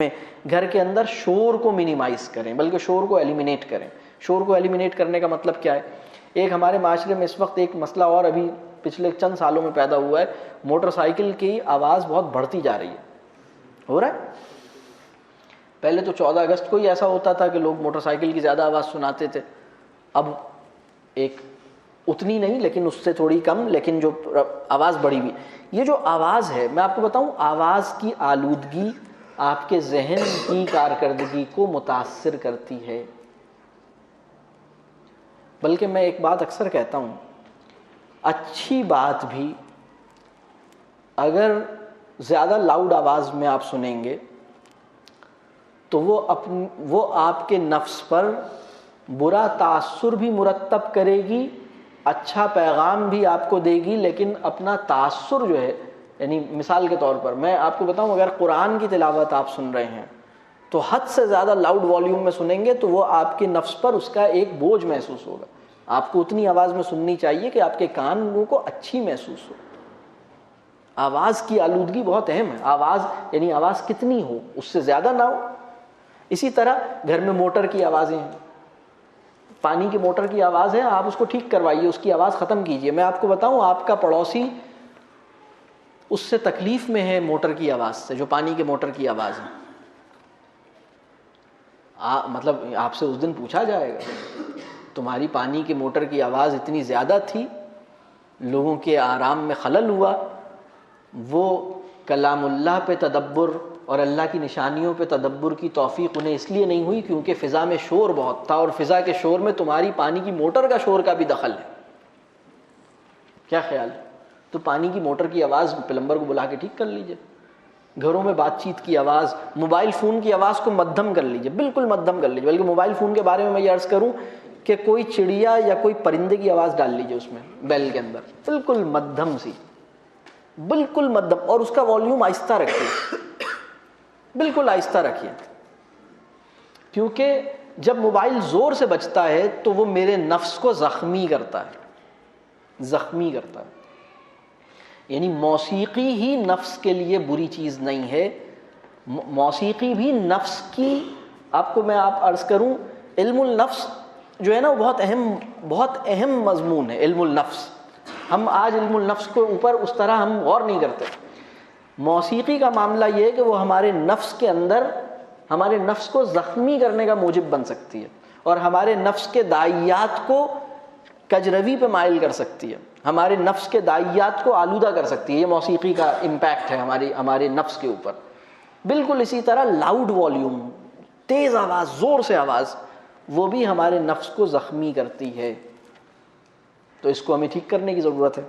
میں گھر کے اندر شور کو منیمائز کریں، بلکہ شور کو ایلیمینیٹ کریں۔ شور کو ایلیمینیٹ کرنے کا مطلب کیا ہے؟ ایک ہمارے معاشرے میں اس وقت ایک مسئلہ اور ابھی پچھلے چند سالوں میں پیدا ہوا ہے، موٹر سائیکل کی آواز بہت بڑھتی جا رہی ہے۔ ہو رہا ہے؟ پہلے تو 14 اگست کو ہی ایسا ہوتا تھا کہ لوگ موٹر سائیکل کی زیادہ آواز سناتے تھے، اب ایک اتنی نہیں لیکن اس سے تھوڑی کم، لیکن جو آواز بڑھی ہوئی۔ یہ جو آواز ہے، میں آپ کو بتاؤں، آواز کی آلودگی آپ کے ذہن کی کارکردگی کو متاثر کرتی ہے۔ بلکہ میں ایک بات اکثر کہتا ہوں، اچھی بات بھی اگر زیادہ لاؤڈ آواز میں آپ سنیں گے تو وہ آپ کے نفس پر برا تاثر بھی مرتب کرے گی، اچھا پیغام بھی آپ کو دے گی، لیکن اپنا تاثر جو ہے، یعنی مثال کے طور پر میں آپ کو بتاؤں، اگر قرآن کی تلاوت آپ سن رہے ہیں تو حد سے زیادہ لاؤڈ والیوم میں سنیں گے تو وہ آپ کے نفس پر اس کا ایک بوجھ محسوس ہوگا۔ آپ کو اتنی آواز میں سننی چاہیے کہ آپ کے کانوں کو اچھی محسوس ہو۔ آواز کی آلودگی بہت اہم ہے۔ آواز یعنی آواز کتنی ہو، اس سے زیادہ نہ ہو۔ اسی طرح گھر میں موٹر کی آوازیں ہیں، پانی کی موٹر کی آواز ہے، آپ اس کو ٹھیک کروائیے، اس کی آواز ختم کیجیے۔ میں آپ کو بتاؤں، آپ کا پڑوسی اس سے تکلیف میں ہے موٹر کی آواز سے، جو پانی کے موٹر کی آواز ہے، مطلب آپ سے اس دن پوچھا جائے گا تمہاری پانی کی موٹر کی آواز اتنی زیادہ تھی، لوگوں کے آرام میں خلل ہوا، وہ کلام اللہ پہ تدبر اور اللہ کی نشانیوں پہ تدبر کی توفیق انہیں اس لیے نہیں ہوئی کیونکہ فضا میں شور بہت تھا، اور فضا کے شور میں تمہاری پانی کی موٹر کا شور کا بھی دخل ہے۔ کیا خیال ہے؟ تو پانی کی موٹر کی آواز پلمبر کو بلا کے ٹھیک کر لیجئے۔ گھروں میں بات چیت کی آواز، موبائل فون کی آواز کو مدھم کر لیجئے، بالکل مدھم کر لیجئے۔ بلکہ موبائل فون کے بارے میں یہ عرض کروں کہ کوئی چڑیا یا کوئی پرندے کی آواز ڈال لیجئے اس میں، بیل کے اندر، بالکل مدھم سی، بالکل مدھم، اور اس کا والیوم آہستہ رکھیے، بالکل آہستہ رکھیے، کیونکہ جب موبائل زور سے بجتا ہے تو وہ میرے نفس کو زخمی کرتا ہے، زخمی کرتا ہے۔ یعنی موسیقی ہی نفس کے لیے بری چیز نہیں ہے، موسیقی بھی نفس کی، آپ کو میں عرض کروں، علم النفس جو ہے نا، وہ بہت اہم مضمون ہے، علم النفس۔ ہم آج علم النفس کے اوپر اس طرح ہم غور نہیں کرتے۔ موسیقی کا معاملہ یہ ہے کہ وہ ہمارے نفس کے اندر، ہمارے نفس کو زخمی کرنے کا موجب بن سکتی ہے، اور ہمارے نفس کے داعیات کو کجروی پہ مائل کر سکتی ہے، ہمارے نفس کے داعیات کو آلودہ کر سکتی ہے۔ یہ موسیقی کا امپیکٹ ہے ہمارے نفس کے اوپر۔ بالکل اسی طرح لاؤڈ والیوم، تیز آواز، زور سے آواز، وہ بھی ہمارے نفس کو زخمی کرتی ہے۔ تو اس کو ہمیں ٹھیک کرنے کی ضرورت ہے۔